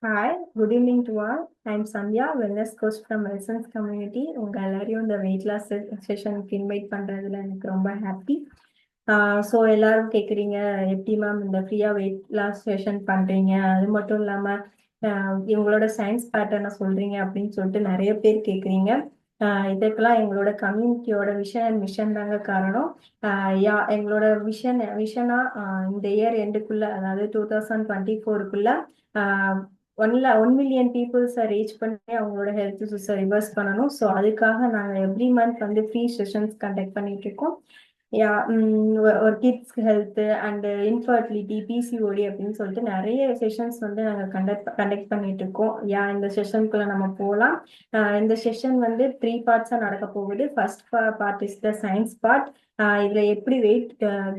Hi, good evening to all. I'm Sandhya, wellness coach from Wilson's community. உங்க எல்லாரையும் இந்த weight loss செஷனுக்கு invite பண்றதுல எனக்கு ரொம்ப ஹாப்பி. ஸோ எல்லாரும் கேட்குறீங்க எப்படி மேம் இந்த ஃப்ரீயா வெயிட் லாஸ் செஷன் பண்றீங்க, அது மட்டும் இல்லாம இவங்களோட சயின்ஸ் பேட்டர்னை சொல்றீங்க அப்படின்னு சொல்லிட்டு நிறைய பேர் கேட்குறீங்க. இதுக்கெல்லாம் எங்களோட கம்யூனிட்டியோட விஷன் அண்ட் மிஷன் தாங்க காரணம். எங்களோட விஷனா இந்த இயர் எண்டுக்குள்ள, அதாவது 2024க்குள்ள ஒன் மில்லியன் பீப்புள்ஸை ரீச் பண்ணி அவங்களோட ஹெல்த் இஷ்யூஸை ரிவர்ஸ் பண்ணணும். ஸோ அதுக்காக நாங்கள் எவ்ரி மந்த் வந்து ஃப்ரீ செஷன்ஸ் கண்டக்ட் பண்ணிட்டு இருக்கோம். யா ஒரு kids health and infertility, PCOD அப்படின்னு சொல்லிட்டு நிறைய செஷன்ஸ் வந்து நாங்கள் கண்டக்ட் பண்ணிட்டு இருக்கோம். இந்த செஷனுக்குள்ள நம்ம போகலாம். இந்த செஷன் வந்து 3 பார்ட்ஸாக நடக்க போகுது. First part is the science part. இதுல எப்படி வெயிட்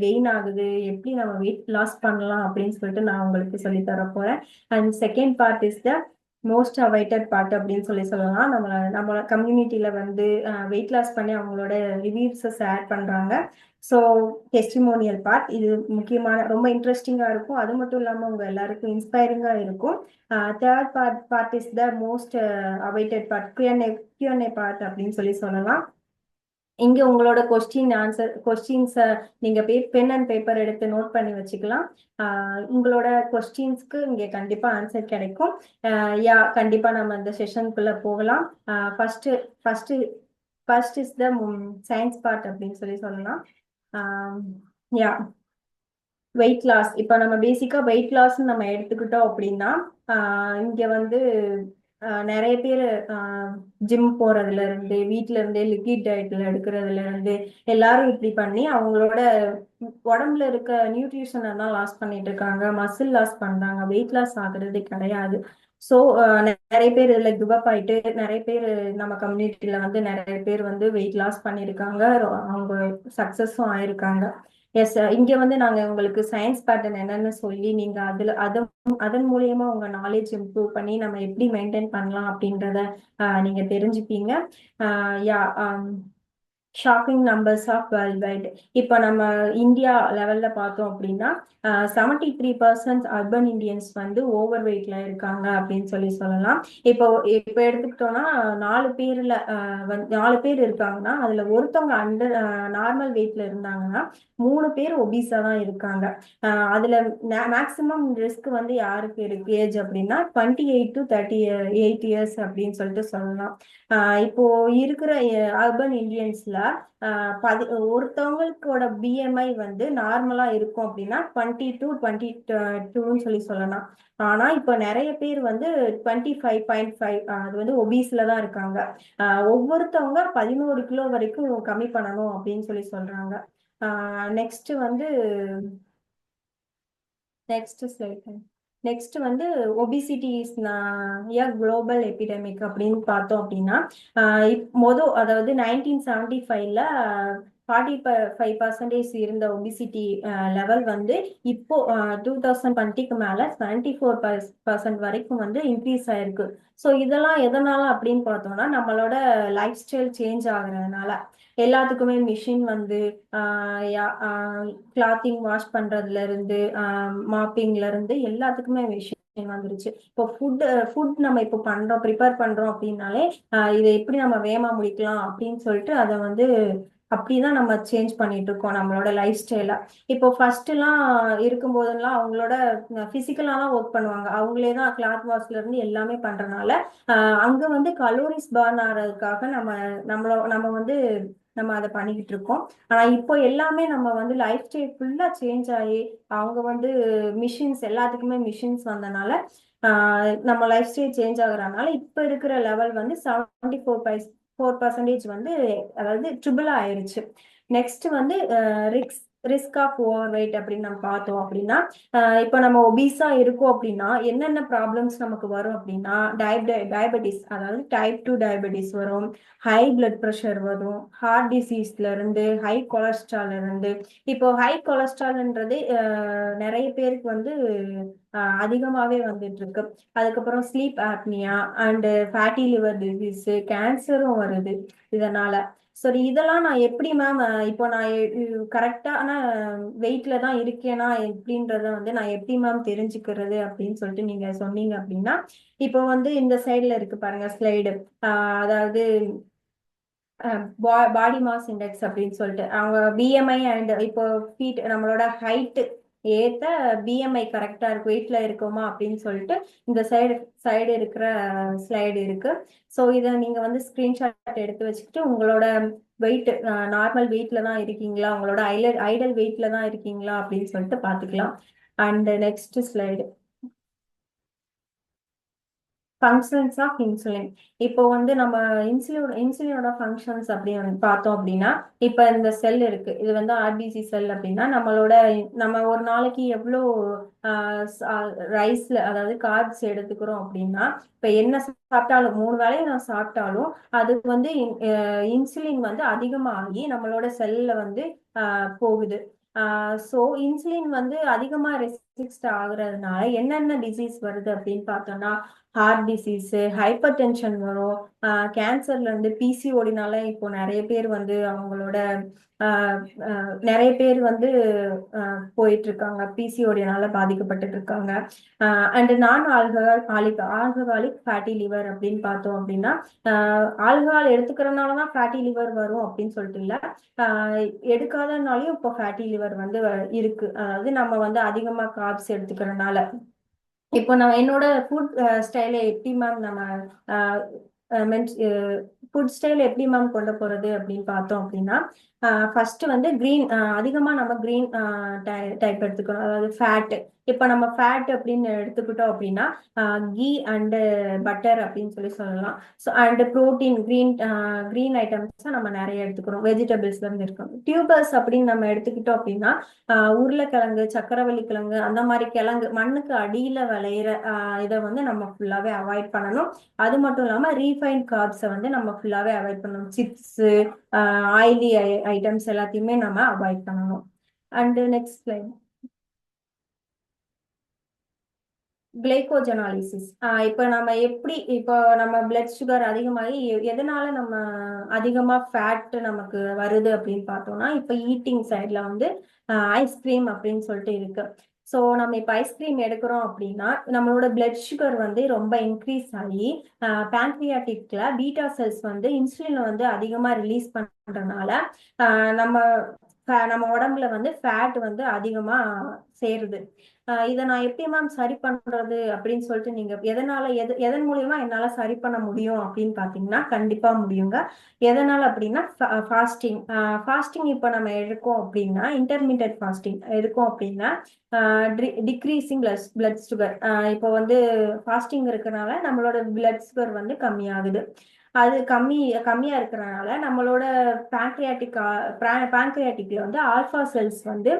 கெயின் ஆகுது, எப்படி நம்ம வெயிட் லாஸ் பண்ணலாம் அப்படின்னு சொல்லிட்டு நான் உங்களுக்கு சொல்லி தர போறேன். And second part is the most awaited part அப்படின்னு சொல்லலாம். நம்ம கம்யூனிட்டியில வந்து வெயிட் லாஸ் பண்ணி அவங்களோட ரிவ்யூஸை ஷேர் பண்றாங்க. ஸோ டெஸ்டிமோனியல் பார்ட் இது முக்கியமான ரொம்ப இன்ட்ரெஸ்டிங்கா இருக்கும். அது மட்டும் இல்லாமல் உங்க எல்லாருக்கும் இன்ஸ்பைரிங்கா இருக்கும். Third part is the most awaited part, Q&A part அப்படின்னு சொல்லலாம். இங்க உங்களோட கொஸ்டின்ஸை நீங்க பென் அண்ட் பேப்பர் எடுத்து நோட் பண்ணி வச்சுக்கலாம். உங்களோட கொஸ்டின்ஸ்க்கு இங்க கண்டிப்பா ஆன்சர் கிடைக்கும். கண்டிப்பா நம்ம இந்த செஷனுக்குள்ள போகலாம். First first first is the science part அப்படின்னு சொல்லலாம். யா வெயிட் லாஸ். இப்போ நம்ம பேசிக்கா வெயிட் லாஸ் நம்ம எடுத்துக்கிட்டோம் அப்படின்னா இங்க வந்து நிறைய பேர் ஜிம் போறதுல இருந்து, வீட்ல இருந்தே லிக்விட் டயட்ல எடுக்கிறதுல இருந்து எல்லாரும் இப்படி பண்ணி அவங்களோட உடம்புல இருக்க நியூட்ரிஷனை தான் லாஸ் பண்ணிட்டு இருக்காங்க, மசில் லாஸ் பண்றாங்க, வெயிட் லாஸ் ஆகுறது கிடையாது. ஸோ நிறைய பேர் இதுல கிவ் அப் ஆயிட்டு நிறைய பேர் நம்ம கம்யூனிட்டியில வந்து நிறைய பேர் வந்து வெயிட் லாஸ் பண்ணியிருக்காங்க, அவங்க சக்சஸும் ஆயிருக்காங்க. எஸ், இங்க வந்து நாங்க உங்களுக்கு சயின்ஸ் பேட்டர்ன் என்னன்னு சொல்லி நீங்க அதன் மூலியமா உங்க நாலேஜ் இம்ப்ரூவ் பண்ணி நம்ம எப்படி மெயின்டைன் பண்ணலாம் அப்படின்றத நீங்க தெரிஞ்சுப்பீங்க. Yeah shocking numbers of worldwide. இப்போ நம்ம இந்தியா லெவல்ல பார்த்தோம் அப்படின்னா 73% அர்பன் இந்தியன்ஸ் வந்து ஓவர் வெயிட்ல இருக்காங்க அப்படின்னு சொல்லலாம். இப்போ இப்போ எடுத்துக்கிட்டோம்னா 4 பேர் இருக்காங்கன்னா அதுல ஒருத்தவங்க அண்டர் நார்மல் வெயிட்ல இருந்தாங்கன்னா 3 பேர் ஒபீஸா தான் இருக்காங்க. அதுல மேக்சிமம் ரிஸ்க் வந்து யாருக்கு இருக்கு ஏஜ் அப்படின்னா 28 to 38 இயர்ஸ் அப்படின்னு சொல்லிட்டு சொல்லலாம். இப்போ இருக்கிற அர்பன் இந்தியன்ஸ்ல ஒருத்தவங்களுக்கோட பிஎம்ஐ வந்து நார்மலா இருக்கும் அப்படின்னா 20 to 22ன்னு சொல்லலாம். ஆனா இப்போ நிறைய பேர் வந்து 25.5 அது வந்து ஒபீஸ்ல தான் இருக்காங்க. ஒவ்வொருத்தவங்க 11 கிலோ வரைக்கும் கம்மி பண்ணணும் அப்படின்னு சொல்றாங்க. நெக்ஸ்ட் வந்து நெக்ஸ்ட் ஸ்லைட். நெக்ஸ்ட் வந்து ஒபிசிட்டி இஸ் குளோபல் எபிடமிக் அப்படின்னு பார்த்தோம் அப்படின்னா அதாவது 1975ல 45% இருந்த ஒபிசிட்டி லெவல் வந்து இப்போ 2020க்கு மேல 74% வரைக்கும் வந்து இன்க்ரீஸ் ஆயிருக்கு. ஸோ இதெல்லாம் எதனால அப்படின்னு பார்த்தோம்னா நம்மளோட லைஃப் ஸ்டைல் சேஞ்ச் ஆகுறதுனால. எல்லாத்துக்குமே மிஷின் வந்து கிளாத்திங் வாஷ் பண்றதுல இருந்து மாப்பிங்ல இருந்து எல்லாத்துக்குமே மிஷின் வந்துருச்சு. இப்போ ஃபுட் நம்ம இப்போ ப்ரிப்பேர் பண்றோம் அப்படின்னாலே இதை எப்படி நம்ம வேகமா முடிக்கலாம் அப்படின்னு சொல்லிட்டு அதை வந்து அப்படிதான் நம்ம சேஞ்ச் பண்ணிட்டு இருக்கோம் நம்மளோட லைஃப் ஸ்டைல. இப்போ ஃபர்ஸ்ட் எல்லாம் இருக்கும் போதெல்லாம் அவங்களோட பிசிக்கலா தான் ஒர்க் பண்ணுவாங்க, அவங்களே தான் கிளாத் வாஷ்ல இருந்து எல்லாமே பண்றதுனால அங்க வந்து கலோரிஸ் பர்ன் ஆகிறதுக்காக நம்ம வந்து நம்ம அதை பண்ணிக்கிட்டு இருக்கோம். ஆனா இப்போ எல்லாமே நம்ம வந்து லைஃப் ஸ்டைல் ஃபுல்லா சேஞ்ச் ஆகி அவங்க வந்து எல்லாத்துக்குமே மிஷின்ஸ் வந்தனால நம்ம லைஃப் ஸ்டைல் சேஞ்ச் ஆகுறதுனால இப்ப இருக்கிற லெவல் வந்து 74% வந்து அதாவது ட்ரிபிளா ஆயிருச்சு. நெக்ஸ்ட் வந்து ரிஸ்க் ஆஃப் ஓவர் வெயிட் அப்படின்னு நம்ம பார்த்தோம் அப்படின்னா இப்போ நம்ம ஒபீஸா இருக்கோம் அப்படின்னா என்னென்ன ப்ராப்ளம்ஸ் நமக்கு வரும் அப்படின்னா டயபெட்டிஸ், அதாவது டைப் 2 டயபெட்டிஸ் வரும், ஹை பிளட் ப்ரெஷர் வரும், ஹார்ட் டிசீஸ்ல இருந்து, ஹை கொலஸ்ட்ரால் இருந்து. இப்போ ஹை கொலஸ்ட்ரால்ன்றது நிறைய பேருக்கு வந்து அதிகமாவே வந்துட்டு இருக்கு. அதுக்கப்புறம் sleep apnoea and fatty liver disease, கேன்சரும் வருது இதனால. சரி, இதெல்லாம் நான் எப்படி மேம் இப்போ நான் கரெக்டான வெயிட்ல தான் இருக்கேனா எப்படின்றத வந்து நான் எப்படி மேம் தெரிஞ்சுக்கிறது அப்படின்னு சொல்லிட்டு நீங்க சொன்னீங்க அப்படின்னா, இப்போ வந்து இந்த சைடுல இருக்கு பாருங்க ஸ்லைடு. அதாவது பாடி மாஸ் இண்டெக்ஸ் அப்படின்னு சொல்லிட்டு அவங்க பிஎம்ஐ அண்ட் இப்போ ஃபீட் நம்மளோட ஹைட் ஏத்த பிஎம்ஐ கரெக்டா இருக்கு, வெயிட்ல இருக்கோமா அப்படின்னு சொல்லிட்டு இந்த சைடு சைடு இருக்கிற ஸ்லைடு இருக்கு. ஸோ இதை நீங்க வந்து ஸ்கிரீன்ஷாட் எடுத்து வச்சுக்கிட்டு உங்களோட வெயிட் நார்மல் வெயிட்ல தான் இருக்கீங்களா, உங்களோட ஐடல் வெயிட்ல தான் இருக்கீங்களா அப்படின்னு சொல்லிட்டு பார்த்துக்கலாம். And next slide, functions of insulin. இப்போ வந்து நம்ம இன்சுலினோட ஃபங்க்ஷன்ஸ் அப்படின்னு பார்த்தோம் அப்படின்னா, இப்போ இந்த செல் இருக்கு, இது வந்து ஆர்பிசி செல் அப்படின்னா நம்ம ஒரு நாளைக்கு எவ்வளோ ரைஸ்ல அதாவது கார்ப்ஸ் எடுத்துக்கிறோம் அப்படின்னா, இப்போ என்ன சாப்பிட்டாலும் 3 வேளையும் நான் சாப்பிட்டாலும் அது வந்து இன்சுலின் வந்து அதிகமாகி நம்மளோட செல்ல வந்து போகுது. ஸோ இன்சுலின் வந்து அதிகமாக ரெஸ்ட்ரிக்ட் ஆகுறதுனால என்னென்ன டிசீஸ் வருது அப்படின்னு பார்த்தோம்னா, ஹார்ட் டிசீஸ், ஹைப்பர் டென்ஷன் வரும், கேன்சர்ல இருந்து பிசிஓடினால இப்போ நிறைய பேர் வந்து அவங்களோட நிறைய பேர் வந்து போயிட்டு இருக்காங்க, பிசிஓடினால பாதிக்கப்பட்டு இருக்காங்க. அண்ட் நான் ஆல்கஹாலிக் ஃபேட்டி லிவர் அப்படின்னு பார்த்தோம் அப்படின்னா, ஆல்கஹால் எடுத்துக்கிறதுனால தான் ஃபேட்டி லிவர் வரும் அப்படின்னு சொல்லிட்டு இல்லை, எடுக்காதனாலையும் இப்போ ஃபேட்டி லிவர் வந்து இருக்கு. அதாவது நம்ம வந்து அதிகமா கார்ப்ஸ் எடுத்துக்கிறதுனால. இப்போ நான் என்னோட ஃபுட் ஸ்டைலை எப்படி மேம் நம்ம ஃபுட் ஸ்டைல் எப்படி மேம் கொண்டு போறது அப்படின்னு பார்த்தோம் அப்படின்னா, ஃபர்ஸ்ட் வந்து கிரீன், அதிகமா நம்ம கிரீன் டைப் எடுத்துக்கணும். அதாவது ஃபேட், இப்போ நம்ம ஃபேட் அப்படின்னு எடுத்துக்கிட்டோம் அப்படின்னா கீ அண்டு பட்டர் அப்படின்னு சொல்லலாம். So and protein, green items நம்ம நிறைய எடுத்துக்கிறோம், வெஜிடபிள்ஸ்ல இருந்து இருக்கணும். டியூபர்ஸ் அப்படின்னு நம்ம எடுத்துக்கிட்டோம் அப்படின்னா உருளைக்கிழங்கு, சக்கரவள்ளி கிழங்கு, அந்த மாதிரி கிழங்கு மண்ணுக்கு அடியில விளையிற இதை வந்து நம்ம ஃபுல்லாவே அவாய்ட் பண்ணணும். அது மட்டும் இல்லாம ரீஃபைண்ட் கார்ப்ஸை வந்து நம்ம ஃபுல்லாவே அவாய்ட் பண்ணணும். சிப்ஸ், ஆயிலி ஐட்டம்ஸ் எல்லாத்தையுமே நம்ம அவாய்ட் பண்ணணும். And next slide, glycogenolysis. இப்போ நம்ம எப்படி, இப்போ நம்ம பிளட் சுகர் அதிகமாகி எதனால நம்ம அதிகமா ஃபேட் நமக்கு வருது அப்படின்னு பார்த்தோம்னா, இப்போ ஈட்டிங் சைட்ல வந்து ஐஸ்கிரீம் அப்படின்னு சொல்லிட்டு இருக்கு. ஸோ நம்ம இப்போ ஐஸ்கிரீம் எடுக்கிறோம் அப்படின்னா நம்மளோட பிளட் சுகர் வந்து ரொம்ப இன்க்ரீஸ் ஆகி பேங்க்ரியாட்டிக்ல பீட்டா செல்ஸ் வந்து இன்சுலினை வந்து அதிகமாக ரிலீஸ் பண்றதுனால நம்ம நம்ம உடம்புல வந்து ஃபேட் வந்து அதிகமா சேருது. இதை நான் எப்படி மேம் சரி பண்றது அப்படின்னு சொல்லிட்டு நீங்க எதன் மூலியமா என்னால சரி பண்ண முடியும் அப்படின்னு பாத்தீங்கன்னா, கண்டிப்பா முடியுங்க. எதனால அப்படின்னா ஃபாஸ்டிங். ஃபாஸ்டிங் இப்போ நம்ம எடுக்கோம் அப்படின்னா, இன்டர்மீடியட் ஃபாஸ்டிங் எடுக்கோம் அப்படின்னா டிக்ரீசிங் பிளட் சுகர். இப்போ வந்து ஃபாஸ்டிங் இருக்கிறனால நம்மளோட பிளட் சுகர் வந்து கம்மியாகுது. அது கம்மியா இருக்கிறனால நம்மளோட பேங்க்ரியாட்டிக் பேங்க்ரியாட்டிக்ல வந்து ஆல்பா செல்ஸ் வந்து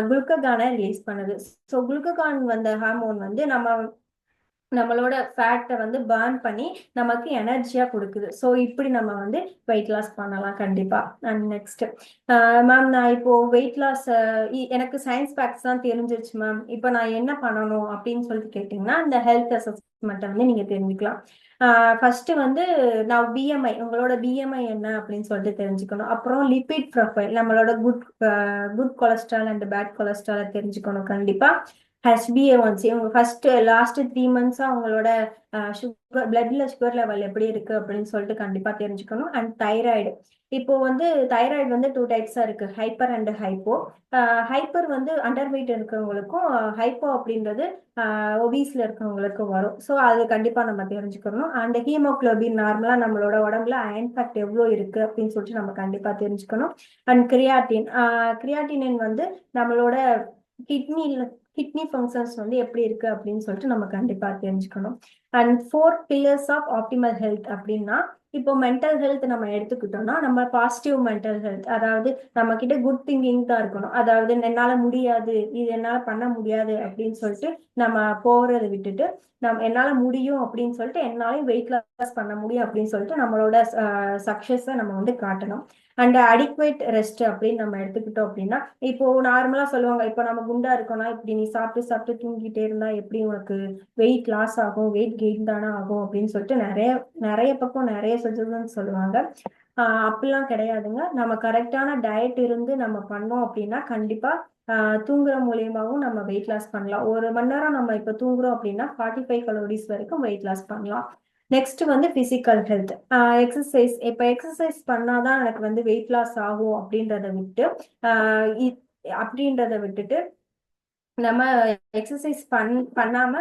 குளுக்ககானை ரிலீஸ் பண்ணுது. ஸோ குளுக்ககான் வந்த ஹார்மோன் வந்து நம்மளோட ஃபேட்டை வந்து பர்ன் பண்ணி நமக்கு எனர்ஜியா கொடுக்குது. ஸோ இப்படி நம்ம வந்து வெயிட் லாஸ் பண்ணலாம் கண்டிப்பா. அண்ட் நெக்ஸ்ட் மேம், நான் இப்போ வெயிட் லாஸ் எனக்கு சயின்ஸ் ஃபேக்ட்ஸ் தான் தெரிஞ்சிருச்சு மேம், இப்போ நான் என்ன பண்ணணும் அப்படின்னு சொல்லிட்டு கேட்டிங்கன்னா, இந்த ஹெல்த் அசஸ்மெண்ட்டை வந்து நீங்க தெரிஞ்சுக்கலாம். ஃபர்ஸ்ட் வந்து நான் பிஎம்ஐ, உங்களோட பிஎம்ஐ என்ன அப்படின்னு சொல்லிட்டு தெரிஞ்சுக்கணும். அப்புறம் லிபிட் ப்ரொஃபைல், நம்மளோட குட் கொலஸ்ட்ரால் அண்ட் பேட் கொலஸ்ட்ராலை தெரிஞ்சுக்கணும் கண்டிப்பா. HbA1c, உங்க லாஸ்ட் 3 மந்த்ஸா உங்களோட சுகர் பிளட்ல சுகர் லெவல் எப்படி இருக்கு அப்படின்னு சொல்லிட்டு கண்டிப்பா தெரிஞ்சுக்கணும். அண்ட் தைராய்டு, இப்போ வந்து தைராய்டு வந்து 2 டைப்ஸா இருக்கு, ஹைப்பர் அண்ட் ஹைப்போ. ஹைப்பர் வந்து அண்டர் வெயிட் இருக்கிறவங்களுக்கும், ஹைப்போ அப்படின்றது ஒபீஸ்ல இருக்கிறவங்களுக்கும் வரும். ஸோ அது கண்டிப்பா நம்ம தெரிஞ்சுக்கணும். அண்ட் ஹீமோகுளோபின், நார்மலா நம்மளோட உடம்புல அயன் ஃபேக்ட் எவ்வளோ இருக்கு அப்படின்னு சொல்லிட்டு நம்ம கண்டிப்பா தெரிஞ்சுக்கணும். அண்ட் கிரியாட்டினின் வந்து நம்மளோட கிட்னில கிட்னி ஃபங்க்ஷன்ஸ் வந்து எப்படி இருக்கு அப்படின்னு சொல்லிட்டு நம்ம கண்டிப்பா தெரிஞ்சுக்கணும். And 4 pillars of optimal health அப்படின்னா, இப்போ மென்டல் ஹெல்த் நம்ம எடுத்துக்கிட்டோம்னா நம்ம பாசிட்டிவ் மென்டல் ஹெல்த், அதாவது நம்ம கிட்ட குட் திங்கிங் தான் இருக்கணும். அதாவது என்னால முடியாது, இது என்னால பண்ண முடியாது அப்படின்னு சொல்லிட்டு நம்ம போறதை விட்டுட்டு, என்னால முடியும் அப்படின்னு சொல்லிட்டு, என்னாலையும் வெயிட் லாஸ் பண்ண முடியும் அப்படின்னு சொல்லிட்டு நம்மளோட சக்சஸை நம்ம வந்து காட்டணும். அண்ட் அடிக்வேட் ரெஸ்ட் அப்படின்னு நம்ம எடுத்துக்கிட்டோம் அப்படின்னா, இப்போ நார்மலா சொல்லுவாங்க, இப்போ நம்ம குண்டா இருக்கோம்னா இப்படி நீ சாப்பிட்டு சாப்பிட்டு தூங்கிட்டே இருந்தா எப்படி உனக்கு வெயிட் லாஸ் ஆகும், வெயிட் கெயின் தானே ஆகும் அப்படின்னு சொல்லிட்டு நிறைய நிறைய பக்கம் நிறைய சஜஷன் சொல்லுவாங்க. அப்படிலாம் கிடையாதுங்க. நம்ம கரெக்டான டயட் இருந்து நம்ம பண்ணோம் அப்படின்னா கண்டிப்பா தூங்குற மூலியமாவும் நம்ம வெயிட் லாஸ் பண்ணலாம். 1 மணி நேரம் நம்ம இப்ப தூங்குறோம் அப்படின்னா 45 கலோரிஸ் வரைக்கும் வெயிட் லாஸ் பண்ணலாம். நெக்ஸ்ட் வந்து பிசிக்கல் ஹெல்த். எக்ஸசைஸ். இப்ப எக்ஸசைஸ் பண்ணாதான் எனக்கு வந்து வெயிட் லாஸ் ஆகும் அப்படின்றத விட்டுட்டு நம்ம எக்ஸசைஸ் பண்ணாம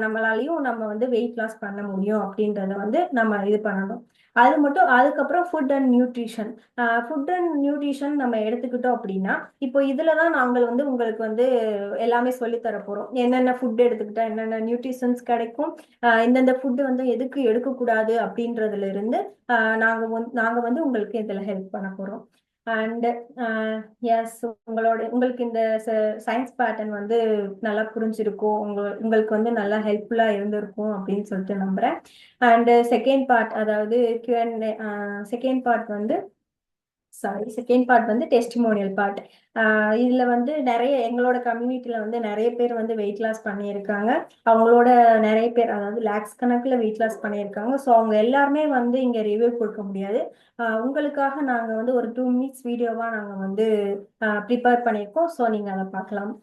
நம்மளாலையும் நம்ம வந்து வெயிட் லாஸ் பண்ண முடியும் அப்படின்றத வந்து நம்ம இது பண்ணணும். அதுக்கப்புறம் ஃபுட் அண்ட் நியூட்ரிஷன் நம்ம எடுத்துக்கிட்டோம் அப்படின்னா இப்போ இதுலதான் நாங்கள் வந்து உங்களுக்கு வந்து எல்லாமே சொல்லி தர போறோம். என்னென்ன ஃபுட் எடுத்துக்கிட்டா என்னென்ன நியூட்ரிஷன்ஸ் கிடைக்கும், இந்தந்த ஃபுட் வந்து எதுக்கு எடுக்கக்கூடாது அப்படின்றதுல இருந்து நாங்க வந்து உங்களுக்கு இதுல ஹெல்ப் பண்ண போறோம். அண்ட் எஸ், உங்களுக்கு இந்த சயின்ஸ் பேட்டர்ன் வந்து நல்லா புரிஞ்சிருக்கும், உங்களுக்கு வந்து நல்லா ஹெல்ப்ஃபுல்லா இருந்திருக்கும் அப்படின்னு சொல்லிட்டு நம்புறேன். அண்ட் செகண்ட் பார்ட், அதாவது Q&A. செகண்ட் பார்ட் வந்து டெஸ்டிமோனியல் பார்ட். இதுல வந்து எங்களோட கம்யூனிட்டியில வந்து நிறைய பேர் வந்து வெயிட் லாஸ் பண்ணியிருக்காங்க. அவங்களோட நிறைய பேர், அதாவது லேக்ஸ் கணக்குல வெயிட் லாஸ் பண்ணியிருக்காங்க. ஸோ அவங்க எல்லாருமே வந்து இங்க ரிவ்யூ கொடுக்க முடியாது. உங்களுக்காக நாங்க வந்து ஒரு 2 மினிட்ஸ் வீடியோவா நாங்க வந்து ப்ரிப்பேர் பண்ணியிருக்கோம். ஸோ நீங்க அதை பார்க்கலாம்.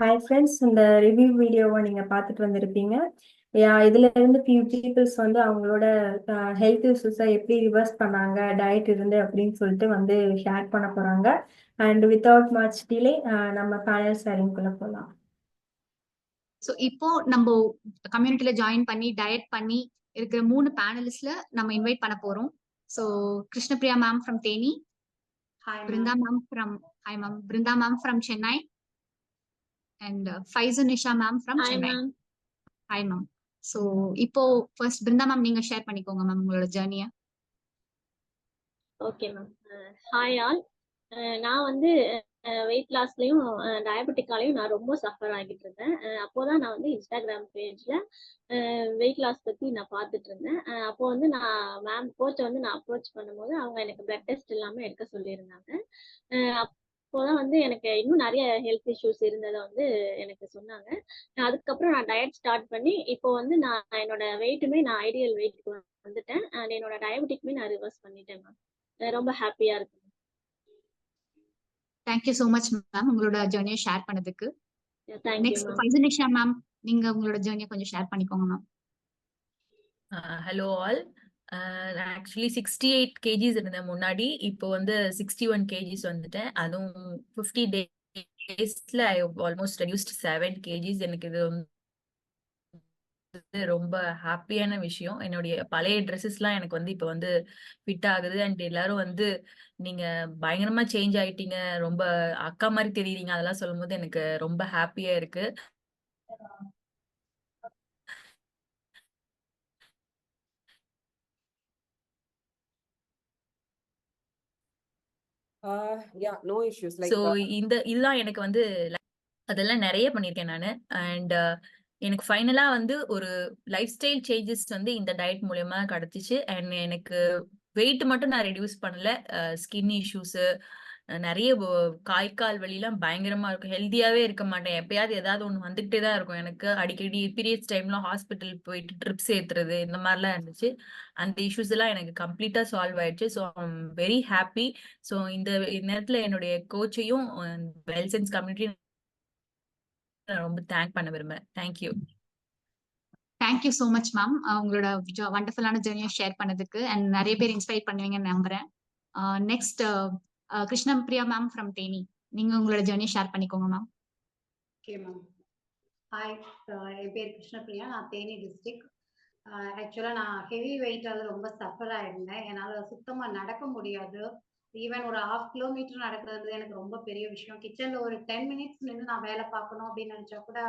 ஹாய் ஃப்ரெண்ட்ஸ், இந்த ரிவ்யூ வீடியோவை நீங்க பார்த்துட்டு வந்திருப்பீங்க. இதுல இருந்து ஃபியூ பீப்புள்ஸ் வந்து அவங்களோட ஹெல்த் இஷ்யூஸை எப்படி ரிவர்ஸ் பண்ணாங்க டயட் இருந்து அப்படின்னு சொல்லிட்டு வந்து ஷேர் பண்ண போறாங்க. அண்ட் வித்தவுட் மச் டிலே நம்ம பேனல் ஷேரிங்குள்ள போகலாம். ஸோ இப்போ நம்ம கம்யூனிட்டியில ஜாயின் பண்ணி டயட் பண்ணி இருக்கிற 3 பேனலிஸ்ட்ல நம்ம இன்வைட் பண்ண போறோம். So Krishnapriya ma'am from Theni, Brinda ma'am from Chennai, and Faizu Nisha ma'am from Chennai. Hi ma'am. So இப்போ ஃபர்ஸ்ட் பிருந்தா மேம் நீங்க ஷேர் பண்ணிக்கோங்க மேம் உங்களோட ஜர்னியை. Okay ma'am. Hi all. நான் வந்து வெயிட் லாஸ்லயும் டயபெட்டிக்காலையும் நான் ரொம்ப சஃபர் ஆகிட்டு இருந்தேன். அப்போதான் நான் வந்து இன்ஸ்டாகிராம் பேஜ்ல வெயிட் லாஸ் பத்தி நான் பார்த்துட்டு இருந்தேன். அப்போ வந்து நான் கோச்சை வந்து நான் அப்ரோச் பண்ணும்போது அவங்க எனக்கு பிளட் டெஸ்ட் எல்லாமே எடுக்க சொல்லியிருந்தாங்க. அப்போதான் வந்து எனக்கு இன்னும் நிறைய ஹெல்த் இஷ்யூஸ் இருந்ததை வந்து எனக்கு சொன்னாங்க. அதுக்கப்புறம் நான் டயட் ஸ்டார்ட் பண்ணி இப்போ வந்து நான் என்னோட வெயிட்டுமே நான் ஐடியல் வெயிட் வந்துட்டேன். அண்ட் என்னோட டயபெட்டிக்குமே நான் ரிவர்ஸ் பண்ணிட்டேன் மேம். ரொம்ப ஹாப்பியா இருக்கு. தேங்க்யூ சோ மச் மேம் உங்களோட ஜர்னியை ஷேர் பண்ணதுக்கு. நெக்ஸ்ட் ஃபைசு நிஷா மேம், நீங்க உங்களோட ஜர்னியை கொஞ்சம் ஷேர் பண்ணிக்கோங்க ma'am. Hello all. Actually 68 kgs இருந்தேன் முன்னாடி. இப்போ வந்து 61 kgs வந்துட்டேன். அதுவும் 50 daysல ஐ ஆல்மோஸ்ட் ரெடியூஸ்ட் 7 kgs. எனக்கு இது ரொம்ப ஹாப்பியான விஷயம். என்னுடைய பழைய ட்ரெஸ்ஸஸ்லாம் எனக்கு வந்து இப்போ வந்து ஃபிட் ஆகுது. அண்ட் எல்லாரும் வந்து நீங்க பயங்கரமா சேஞ்ச் ஆயிட்டீங்க, ரொம்ப அக்கா மாதிரி தெரியுறீங்க, அதெல்லாம் சொல்லும் போது எனக்கு ரொம்ப ஹாப்பியா இருக்கு. Yeah, no issues. Like, so இதுதான் எனக்கு வந்து அதெல்லாம் நிறைய பண்ணியிருக்கேன் நான். அண்ட் எனக்கு ஃபைனலா வந்து ஒரு லைஃப் ஸ்டைல் சேஞ்சஸ் வந்து இந்த டயட் மூலியமா கிடைச்சிச்சு. அண்ட் எனக்கு வெயிட் மட்டும் நான் ரெடியூஸ் பண்ணல, ஸ்கின் இஷ்யூஸ் நிறைய கால் வலிலாம் பயங்கரமா இருக்கும். ஹெல்த்தியாவே இருக்க மாட்டேன். எப்பயாவது ஏதாவது ஒண்ணு வந்துகிட்டே தான் இருக்கும். எனக்கு அடிக்கடி பீரியட்ஸ் டைம்ல ஹாஸ்பிட்டல் போயிட்டு ட்ரிப்ஸ் ஏத்துறது இந்த மாதிரிலாம் இருந்துச்சு. அந்த இஷ்யூஸ் எல்லாம் எனக்கு கம்ப்ளீட்டா சால்வ் ஆயிடுச்சு. So I'm very happy. So இந்த நேரத்துல என்னுடைய கோச்சையும் வெல்சன்ஸ் கம்யூனிட்டி நான் ரொம்ப தேங்க் பண்ண விரும்புறேன். Thank you. Thank you so much ma'am, உங்களோட வண்டர்ஃபுல்லான ஜெர்னியை ஷேர் பண்ணதுக்கு அண்ட் நிறைய பேர் இன்ஸ்பைர் பண்ணுவீங்கன்னு நம்புறேன். Next Krishnapriya ma'am from Theni, நீங்க உங்களோட ஜெர்னியை ஷேர் பண்ணிக்கோங்க மேம். Okay ma'am. ஹாய், என் பேர் கிருஷ்ணபிரியா, நான் தேனி டிஸ்ட்ரிக்ட். ஆக்சுவலாக நான் ஹெவி வெயிட்டால் ரொம்ப சஃபர் ஆயிருந்தேன். என்னால் சுத்தமாக நடக்க முடியாது. ஈவன் ஒரு 1/2 கிலோமீட்டர் நடக்கிறது எனக்கு ரொம்ப பெரிய விஷயம். கிச்சனில் ஒரு 10 மினிட்ஸ் நின்று நான் வேலை பார்க்கணும் அப்படின்னு நினச்சா கூட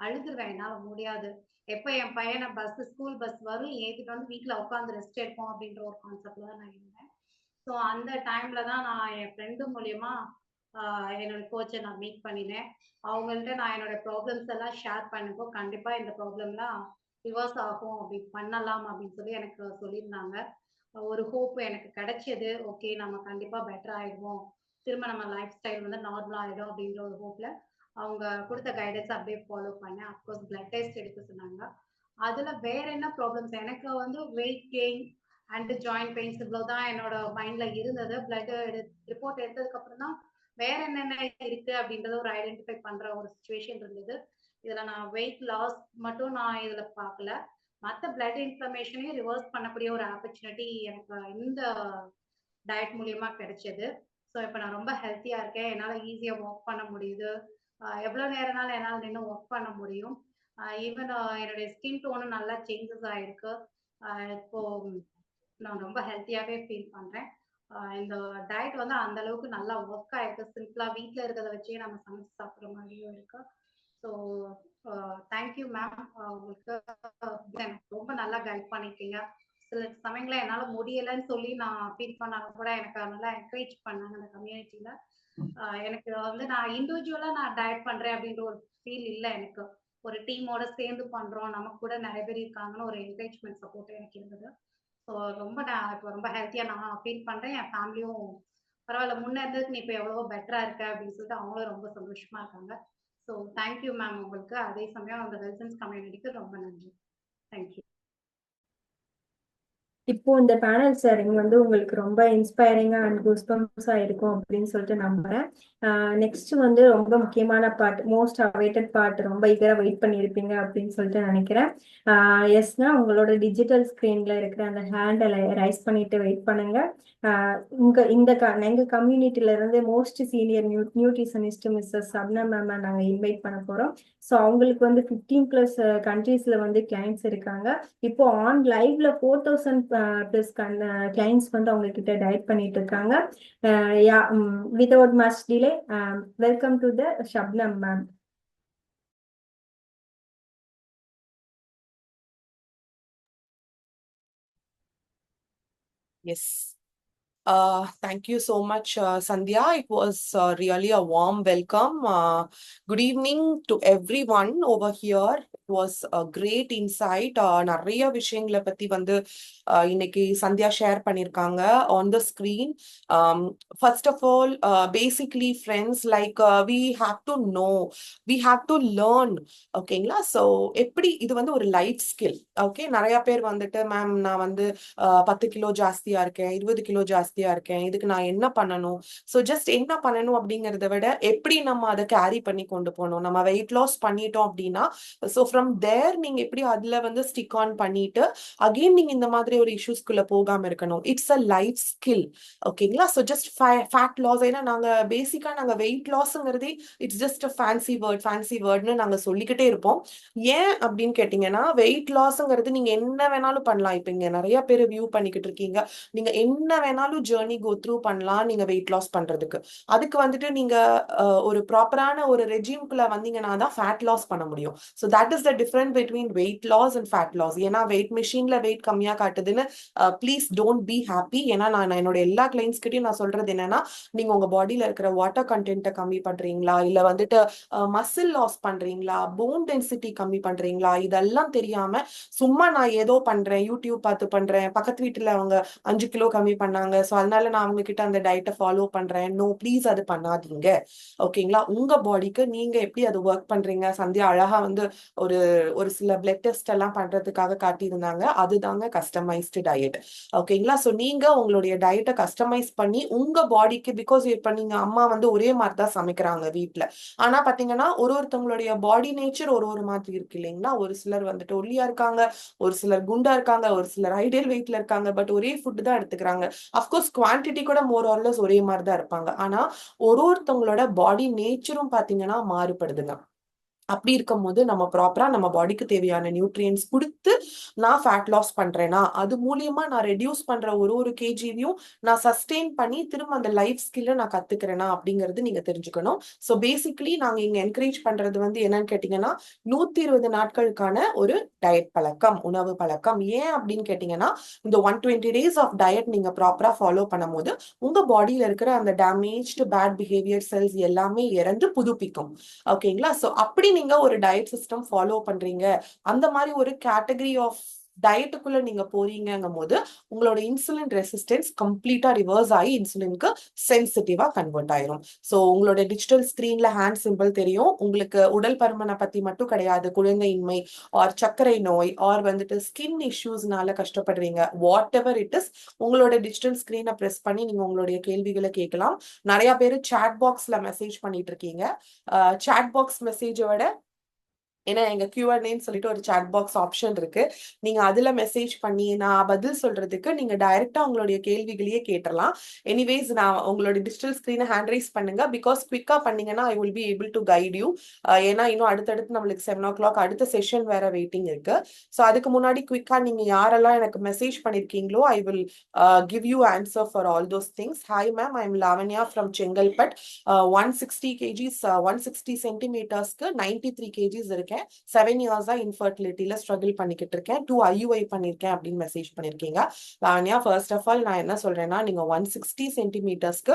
அழுதுருவேன், என்னால் முடியாது. எப்போ என் பையனை ஸ்கூல் பஸ் வரும் ஏற்றிட்டு வந்து வீட்டில் உட்காந்து ரெஸ்ட் எடுப்போம் அப்படின்ற ஒரு கான்செப்டில் தான் நான் இருந்தேன். ஸோ அந்த டைமில் தான் நான் என் ஃப்ரெண்டு மூலயமா என்னோட கோச்சை நான் மீட் பண்ணினேன். அவங்கள்ட்ட நான் என்னோட ப்ராப்ளம்ஸ் எல்லாம் ஷேர் பண்ணப்போ கண்டிப்பாக இந்த ப்ராப்ளம்லாம் ரிவர்ஸ் ஆகும், அப்படி பண்ணலாம் அப்படின்னு சொல்லி எனக்கு சொல்லியிருந்தாங்க. ஒரு ஹோப் எனக்கு கிடைச்சது. ஓகே, நம்ம கண்டிப்பாக பெட்டர் ஆகிடுவோம், திரும்ப நம்ம லைஃப் ஸ்டைல் வந்து நார்மல் ஆகிடும் அப்படின்ற ஒரு ஹோப்பில் அவங்க கொடுத்த கைடன்ஸ் அப்படியே ஃபாலோ பண்ணேன். அஃப்கோர்ஸ் பிளட் டெஸ்ட் எடுக்க சொன்னாங்க. அதில் வேற என்ன ப்ராப்ளம்ஸ், எனக்கு வந்து weight gain and joint pains இவ்வளோ தான் என்னோட மைண்டில் இருந்தது. பிளட் ரிப்போர்ட் எடுத்ததுக்கப்புறம் தான் வேற என்னென்ன இருக்கு அப்படின்றத ஒரு ஐடென்டிஃபை பண்ற ஒரு சுச்சுவேஷன் இருந்தது. இதுல நான் வெயிட் லாஸ் மட்டும் நான் இதுல பார்க்கல, மற்ற பிளட் இன்ஃப்ளமேஷனையும் ரிவர்ஸ் பண்ணக்கூடிய ஒரு ஆப்பர்ச்சுனிட்டி எனக்கு இந்த டயட் மூலியமா கிடைச்சது. ஸோ இப்போ நான் ரொம்ப ஹெல்த்தியா இருக்கேன், என்னால் ஈஸியாக ஒர்க் பண்ண முடியுது. எவ்வளோ நேரம்னாலும் என்னால் நின்று ஒர்க் பண்ண முடியும். ஈவன் என்னுடைய ஸ்கின் டோனும் நல்லா சேஞ்சஸ் ஆயிருக்கு. இப்போ நான் ரொம்ப ஹெல்த்தியாகவே ஃபீல் பண்ணுறேன். இந்த டயட் வந்து அந்த அளவுக்கு நல்லா ஒர்க் ஆயிருக்கு. சிம்பிளா வீட்டில் இருக்கிறத வச்சே நம்ம சமைச்சு சாப்பிட்ற மாதிரியும் இருக்கு. ஸோ தேங்க்யூ மேம், உங்களுக்கு எனக்கு ரொம்ப நல்லா கைட் பண்ணிருக்கீங்க. சில சமயங்கள என்னால் முடியலைன்னு சொல்லி நான் ஃபீல் பண்ணாலும் கூட எனக்கு நல்லா என்கரேஜ் பண்ணாங்க அந்த கம்யூனிட்டியில. எனக்கு வந்து நான் இண்டிவிஜுவலா நான் டயட் பண்றேன் அப்படின்ற ஒரு ஃபீல் இல்லை எனக்கு. ஒரு டீமோட சேர்ந்து பண்றோம், நமக்கு கூட நிறைய பேர் இருக்காங்கன்னு ஒரு என்கரேஜ்மெண்ட் சப்போர்ட் எனக்கு இருந்தது. ஸோ ரொம்ப நான் இப்போ ரொம்ப ஹெல்த்தியாக நான் ஃபீல் பண்ணுறேன். என் ஃபேமிலியும் பரவாயில்ல, முன்னே இருந்ததுக்கு நீ இப்போ எவ்வளவோ பெட்டராக இருக்க அப்படின்னு சொல்லிட்டு அவங்களும் ரொம்ப சந்தோஷமா இருக்காங்க. ஸோ தேங்க்யூ மேம் உங்களுக்கு. அதே சமயம் அந்த வெல்சன்ஸ் கம்யூனிட்டிக்கு ரொம்ப நன்றி. தேங்க்யூ. இப்போ இந்த பேனல் ஷேரிங் வந்து உங்களுக்கு ரொம்ப இன்ஸ்பைரிங்கா அண்ட் கூஸ்பம்ஸா இருக்கும் அப்படின்னு சொல்லிட்டு நம்புறேன். நெக்ஸ்ட் வந்து ரொம்ப முக்கியமான பார்ட், மோஸ்ட் அவைட்டட் பார்ட், ரொம்ப ஈகரா வெயிட் பண்ணியிருப்பீங்க அப்படின்னு சொல்லிட்டு நினைக்கிறேன். எஸ்னா உங்களோட டிஜிட்டல் ஸ்க்ரீன்ல இருக்கிற அந்த ஹேண்டை ரைஸ் பண்ணிட்டு வெயிட் பண்ணுங்க. எங்க கம்யூனிட்டில இருந்து most senior nutritionist Mrs Sapna ma'am நாங்கள் இன்வைட் பண்ண போறோம். ஸோ அவங்களுக்கு வந்து 15+ கண்ட்ரீஸ்ல வந்து கிளைண்ட்ஸ் இருக்காங்க. இப்போ ஆன் லைவ்ல 4000+ கிளைண்ட்ஸ் வந்து அவங்க கிட்ட டயட் பண்ணிட்டு இருக்காங்க. Without much delay, welcome to the Shabnam ma'am. Yes. Thank you so much, Sandhya. It was really a warm welcome. Good evening to everyone over here. It was a great insight. நிறைய விஷயங்களை பத்தி வந்து இன்னைக்கு Sandhya share பண்ணிருக்காங்க on the screen. First of all, basically friends, like we have to know, we have to learn. ஓகேங்களா? So எப்படி இது வந்து ஒரு லைஃப் ஸ்கில். ஓகே, நிறைய பேர் வந்துட்டு மேம் நான் வந்து 10 கிலோ ஜாஸ்தியா இருக்கேன், 20 கிலோ ஜாஸ்தியா இருக்கேன், இதுக்கு நான் என்ன பண்ணணும்? ஸோ ஜஸ்ட் என்ன பண்ணணும் அப்படிங்கிறத விட எப்படி நம்ம அதை கேரி பண்ணி கொண்டு போகணும். நம்ம வெயிட் லாஸ் பண்ணிட்டோம் அப்படின்னா, ஸோ ஃப்ரம் தேர் நீங்க எப்படி அதுல வந்து ஸ்டிக் ஆன் பண்ணிட்டு அகெயின் நீங்க இந்த மாதிரி ஒரு இஷ்யூஸ்குள்ள போகாம இருக்கணும். It's a life skill. ஓகேங்களா? ஸோ ஜஸ்ட் ஃபேட் லாஸ், ஏன்னா நாங்க பேசிக்கா நாங்க வெயிட் லாஸ்ங்கிறதே இட்ஸ் ஜஸ்ட் அ ஃபேன்சி வேர்ட்னு நாங்க சொல்லிக்கிட்டே இருப்போம். ஏன் அப்படின்னு கேட்டீங்கன்னா, வெயிட் லாஸ்ங்கிறது நீங்க என்ன வேணாலும் பண்ணலாம். இப்ப இங்க நிறைய பேர் வியூ பண்ணிக்கிட்டு இருக்கீங்க, நீங்க என்ன வேணாலும் ஜேர்னி கோ த்ரூ பண்ணலாம் நீங்க வெயிட் லாஸ் பண்றதுக்கு. அதுக்கு வந்துட்டு நீங்க ஒரு ப்ராப்பரான ஒரு ரெஜிம்குள்ள வந்தீங்கன்னா தான் ஃபேட் லாஸ் பண்ண முடியும். So that is the difference between weight loss and fat loss. ஏன்னா வெயிட் மிஷின்ல வெயிட் கம்மியா காட்டுதுன்னு ப்ளீஸ் டோன்ட் பி ஹாப்பி. ஏன்னா நான் என்னோட எல்லா கிளைண்ட்ஸ் கிட்டையும் நான் சொல்றது என்னன்னா, நீங்க உங்க பாடியில இருக்கிற வாட்டர் கண்டென்ட்டை கம்மி பண்றீங்களா, இல்ல வந்துட்டு மசில் லாஸ் பண்றீங்களா, போன் டென்சிட்டி கம்மி பண்றீங்களா, இதெல்லாம் தெரியாம சும்மா நான் ஏதோ பண்றேன், யூடியூப் பார்த்து பண்றேன், பக்கத்து வீட்டுல அவங்க 5 கிலோ கம்மி பண்ணாங்க, ஸோ அதனால நான் அவங்க கிட்ட அந்த டயட்டை ஃபாலோ பண்றேன். நோ, ப்ளீஸ் அது பண்ணாதீங்க. ஓகேங்களா? உங்க பாடிக்கு நீங்க எப்படி அது ஒர்க் பண்றீங்க. சந்தியா அழகா வந்து ஒரு ஒரு சில பிளட் டெஸ்ட் எல்லாம் பண்றதுக்காக காட்டியிருந்தாங்க. அதுதாங்க கஸ்டமைஸ்டு டயட். ஓகேங்களா? ஸோ நீங்க உங்களுடைய டயட்டை கஸ்டமைஸ் பண்ணி உங்க பாடிக்கு, பிகாஸ் இப்ப நீங்க அம்மா வந்து ஒரே மாதிரி தான் சமைக்கிறாங்க வீட்டுல. ஆனா பாத்தீங்கன்னா ஒருத்தவங்களுடைய பாடி நேச்சர் ஒரு மாதிரி இருக்கு இல்லைங்களா? ஒரு சிலர் வந்துட்டு ஒல்லியா இருக்காங்க, ஒரு சிலர் குண்டா இருக்காங்க, ஒரு சிலர் ஐடியல் வெயிட்ல இருக்காங்க. பட் ஒரே ஃபுட் தான் எடுத்துக்கிறாங்க. அஃப்கோர்ஸ் குவான்டிட்டி கூட மோர் ஆர்லெஸ் ஒரே மாதிரி தான் இருப்பாங்க. ஆனா ஒருத்தவங்களோட பாடி நேச்சரும் பாத்தீங்கன்னா மாறுபடுதுங்க. அப்படி இருக்கும்போது நம்ம ப்ராப்பரா நம்ம பாடிக்கு தேவையான நியூட்ரியன்ஸ் கொடுத்து நான் ஃபேட் லாஸ் பண்றேன்னா அது மூலியமா நான் ரெடியூஸ் பண்ற ஒரு கேஜியும் நான் சஸ்டெயின் பண்ணி திரும்ப அந்த லைஃப் ஸ்கில்ல நான் கத்துக்கிறேன்னா அப்படிங்கிறது நீங்க தெரிஞ்சுக்கணும். ஸோ பேசிக்கலி நாங்க இங்க என்கரேஜ் பண்றது வந்து என்னன்னு கேட்டீங்கன்னா 120 நாட்களுக்கான ஒரு டயட் பழக்கம், உணவு பழக்கம். ஏன் அப்படின்னு கேட்டீங்கன்னா இந்த 120 days ஆஃப் டயட் நீங்க ப்ராப்பரா ஃபாலோ பண்ணும் போது உங்க பாடியில இருக்கிற அந்த டேமேஜ்டு பேட் பிஹேவியர் செல்ஸ் எல்லாமே இறந்து புதுப்பிக்கும். ஓகேங்களா? ஸோ அப்படி நீங்க ஒரு டயட் சிஸ்டம் ஃபாலோ பண்றீங்க, அந்த மாதிரி ஒரு கேட்டகரி ஆஃப் டயட்டுக்குள்ள நீங்க போறீங்கும் போது உங்களோட இன்சுலின் ரெசிஸ்டன்ஸ் கம்ப்ளீட்டா ரிவர்ஸ் ஆகி இன்சுலினுக்கு சென்சிட்டிவா கன்வெர்ட் ஆயிரும். ஸோ உங்களோட டிஜிட்டல் ஸ்கிரீன்ல ஹேண்ட் சிம்பிள் தெரியும். உங்களுக்கு உடல் பருமனை பத்தி மட்டும் கிடையாது, குழந்தையின்மை ஆர் சர்க்கரை நோய் ஆர் வந்துட்டு ஸ்கின் இஷ்யூஸ்னால கஷ்டப்படுறீங்க, வாட் எவர் இட் இஸ், உங்களோட டிஜிட்டல் ஸ்கிரீனை பிரஸ் பண்ணி நீங்க உங்களுடைய கேள்விகளை கேட்கலாம். நிறைய பேர் சாட் பாக்ஸ்ல மெசேஜ் பண்ணிட்டு இருக்கீங்க. சாட் பாக்ஸ் மெசேஜை விட ஏன்னா எங்க Q&Aன்னு சொல்லிட்டு ஒரு சாட் பாக்ஸ் ஆப்ஷன் இருக்கு. நீங்க அதுல மெசேஜ் பண்ணி நான் பதில் சொல்றதுக்கு நீங்க டைரக்டா உங்களுடைய கேள்விகளையே கேட்டலாம். எனிவேஸ் நான் உங்களோட டிஜிட்டல் ஸ்கிரீனை ஹேண்ட் ரைஸ் பண்ணுங்க. பிகாஸ் குவிக்கா பண்ணீங்கன்னா I will be able to guide you. ஏன்னா இன்னும் அடுத்தடுத்து நம்மளுக்கு 7 o'clock அடுத்த செஷன் வேற வெயிட்டிங் இருக்கு. ஸோ அதுக்கு முன்னாடி குவிக்கா நீங்க யாரெல்லாம் எனக்கு மெசேஜ் பண்ணிருக்கீங்களோ I will give you answer for all those things. Hi ma'am, I am Lavanya from Chengalpet. 160 kgs, 160 centimeters-க்கு 93 kgs இருக்கேன். 7 years இன்ஃபர்டிலிட்டியில ஸ்ட்ரகிள் பண்ணிக்கிட்டு இருக்கேன். 2 IUI பண்ணிருக்கேன் அப்படின்னு மெசேஜ் பண்ணிருக்கீங்க. லாவண்யா, ஃபர்ஸ்ட் ஆஃப் ஆல் நான் என்ன சொல்றேன்னா நீங்க 160 centimeters-க்கு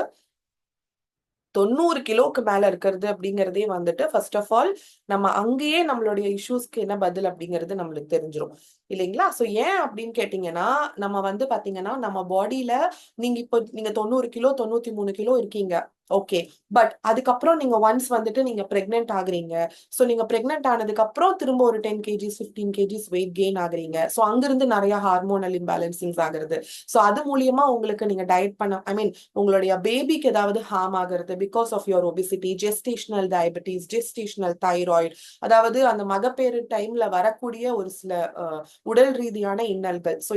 90 கிலோக்கு மேல இருக்கிறது அப்படிங்கறதே வந்துட்டு ஃபர்ஸ்ட் ஆஃப் ஆல் நம்ம அங்கேயே நம்மளுடைய இஷ்யூஸ்க்கு என்ன பதில் அப்படிங்கிறது நம்மளுக்கு தெரிஞ்சிடும் இல்லைங்களா? ஸோ ஏன் அப்படின்னு கேட்டீங்கன்னா நம்ம வந்து பாத்தீங்கன்னா நம்ம பாடியில நீங்க 90 கிலோ 93 கிலோ இருக்கீங்க. ஓகே, பட் அதுக்கப்புறம் நீங்க ஒன்ஸ் வந்துட்டு நீங்க பிரெக்னென்ட் ஆகுறீங்க. ஸோ நீங்க பிரெக்னென்ட் ஆனதுக்கு அப்புறம் திரும்ப ஒரு 10 kgs 15 kgs வெயிட் கெயின் ஆகுறீங்க. ஸோ அங்கிருந்து நிறைய ஹார்மோனல் இம்பேலன்சிங்ஸ் ஆகுறது. ஸோ அது மூலியமா உங்களுக்கு நீங்க டயட் பண்ண உங்களுடைய பேபிக்கு ஏதாவது ஹார்ம் ஆகுறது because of your obesity, gestational diabetes, gestational thyroid, அதாவது அந்த மகப்பேறு டைம்ல வரக்கூடிய ஒரு சில உடல் ரீதியான இன்னல்கள். ஸோ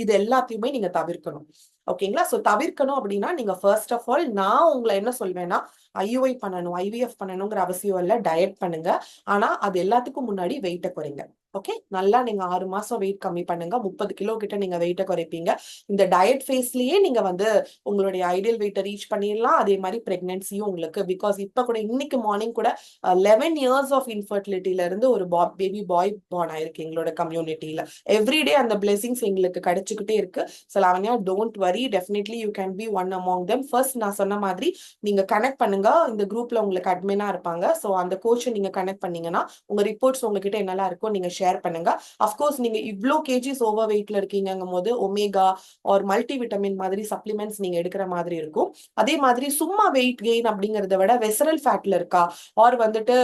இது எல்லாத்தையுமே நீங்க தவிர்க்கணும். ஓகேங்களா? ஸோ தவிர்க்கணும் அப்படின்னா நீங்க ஃபர்ஸ்ட் ஆஃப் ஆல் நான் உங்களை என்ன சொல்வேன்னா IUI பண்ணணும், IVF பண்ணணுங்கிற அவசியம் இல்லை, டயட் பண்ணுங்க. ஆனா அது எல்லாத்துக்கும் முன்னாடி வெயிட்டை குறைங்க. ஓகே, நல்லா நீங்க 6 மாசம் வெயிட் கம்மி பண்ணுங்க. 30 கிலோ கிட்ட நீங்க வெயிட்டை குறைப்பீங்க. இந்த டயட் ஃபேஸ்லயே நீங்க வந்து உங்களுடைய ஐடியல் வெயிட்டை ரீச் பண்ணிடலாம். அதே மாதிரி பிரெக்னன்சியும் உங்களுக்கு, பிகாஸ் இப்ப கூட இன்னைக்கு மார்னிங் கூட 11 years ஆஃப் இன்ஃபர்டிலிட்டில இருந்து ஒரு பேபி பாய் பார்ன் ஆயிருக்கு எங்களோட கம்யூனிட்டியில. எவ்ரிடே அந்த பிளெஸிங்ஸ் எங்களுக்கு கிடைச்சுக்கிட்டே இருக்கு. So Lavanya, don't worry, definitely you can be one among them. First நான் சொன்ன மாதிரி நீங்க கனெக்ட் பண்ணுங்க. இந்த குரூப்ல உங்களுக்கு அட்மினா இருப்பாங்க. ஸோ அந்த கோச்சை நீங்க கனெக்ட் பண்ணீங்கன்னா உங்க ரிப்போர்ட்ஸ் உங்ககிட்ட என்னெல்லாம் இருக்கோ நீங்க ஷேர் பண்ணுங்க. அஃப்கோர்ஸ் நீங்க இவ்ளோ கேஜிஸ் ஓவர் வெயிட்ல இருக்கீங்கும் போது ஒமேகா ஆர் மல்டி விட்டமின் மாதிரி சப்ளிமெண்ட்ஸ் நீங்க எடுக்கிற மாதிரி இருக்கும். அதே மாதிரி சும்மா வெயிட் கெயின் அப்படிங்கறத விட வெசரல் ஃபேட்ல இருக்கா ஆர் வந்துட்டு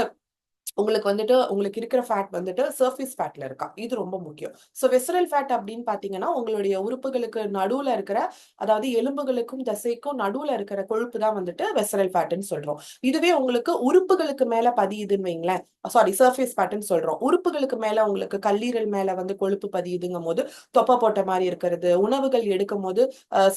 உங்களுக்கு இருக்கிற ஃபேட் வந்துட்டு சர்ஃபேஸ் ஃபேட்ல இருக்கா, இது ரொம்ப முக்கியம். ஸோ வெசரல் ஃபேட் அப்படின்னு பாத்தீங்கன்னா உங்களுடைய உறுப்புகளுக்கு நடுவுல இருக்கிற, அதாவது எலும்புகளுக்கும் தசைக்கும் நடுவுல இருக்கிற கொழுப்பு தான் வந்துட்டு வெசரல் ஃபேட்னு சொல்றோம். இதுவே உங்களுக்கு உறுப்புகளுக்கு மேல பதியுதுன்னு வைங்களேன், சாரி சர்ஃபேஸ் ஃபேட்னு சொல்றோம். உறுப்புகளுக்கு மேல உங்களுக்கு கல்லீரல் மேல வந்து கொழுப்பு பதியுதுங்கும் போது தொப்பை போட்ட மாதிரி இருக்கிறது, உணவுகள் எடுக்கும் போது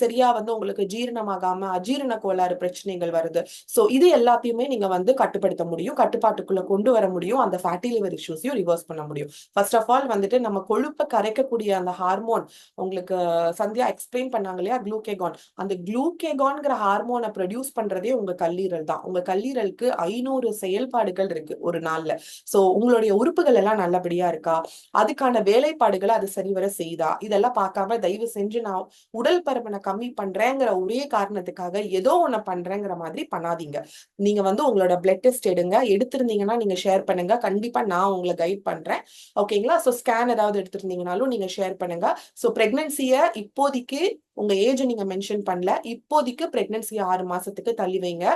சரியா வந்து உங்களுக்கு ஜீரணமாகாம அஜீரண கோளாறு பிரச்சனைகள் வருது. ஸோ இது எல்லாத்தையுமே நீங்க வந்து கட்டுப்படுத்த முடியும், கட்டுப்பாட்டுக்குள்ள கொண்டு வர முடியும். அந்த ஃபேட்டி லிவர் இஷ்யூஸையும் ரிவர்ஸ் பண்ண முடியும். ஃபர்ஸ்ட் ஆஃப் ஆல் வந்துட்டு நம்ம கொழுப்பை கரைக்கக்கூடிய அந்த ஹார்மோன் உங்களுக்கு சந்தியா எக்ஸ்பிளைன் பண்ணாங்க இல்லையா, குளூகேகான். அந்த குளூகேகான்ங்கிற ஹார்மோனை ப்ரொடியூஸ் பண்றதே உங்க கல்லீரல் தான். உங்க கல்லீரலுக்கு 500 செயல்பாடுகள் இருக்கு ஒரு நாள்ல. சோ உங்களுடைய உறுப்புகள் எல்லாம் நல்லபடியா இருக்கா, அதுக்கான வேலைப்பாடுகளை அது சரிவர செய்தா, இதெல்லாம் பார்க்காம தயவு செஞ்சு நான் உடல் பருமனை கம்மி பண்றேங்கிற ஒரே காரணத்துக்காக ஏதோ ஒண்ணு பண்றேங்கிற மாதிரி பண்ணாதீங்க. நீங்க வந்து உங்களோட பிளட் டெஸ்ட் எடுங்க, எடுத்திருந்தீங்கன்னா நீங்க ஷேர் ஷேர் பண்ணுங்க. கண்டிப்பா நான் உங்களை கைட் பண்றேன். ஓகேங்களா? ஸோ ஸ்கேன் ஏதாவது எடுத்துருந்தீங்கனாலும் நீங்க ஷேர் பண்ணுங்க. ஸோ பிரெக்னன்சியை இப்போதைக்கு உங்க ஏஜ் நீங்க மென்ஷன் பண்ணல, இப்போதைக்கு பிரெக்னன்சி 6 மாசத்துக்கு தள்ளி வைங்க.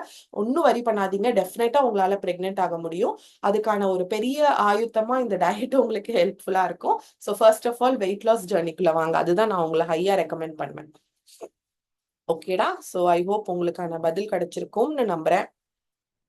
ஒன்னும் வரி பண்ணாதீங்க. டெஃபினட்டா உங்களால பிரெக்னென்ட் ஆக முடியும். அதுக்கான ஒரு பெரிய ஆயுத்தமா இந்த டயட் உங்களுக்கு ஹெல்ப்ஃபுல்லா இருக்கும். So first of all weight loss ஜர்னிக்குள்ள வாங்க. அதுதான் நான் உங்களை ஹையா ரெக்கமெண்ட் பண்ணுவேன். ஓகேடா? ஸோ ஐ ஹோப் உங்களுக்கான பதில் கிடைச்சிருக்கும்னு நம்புறேன்.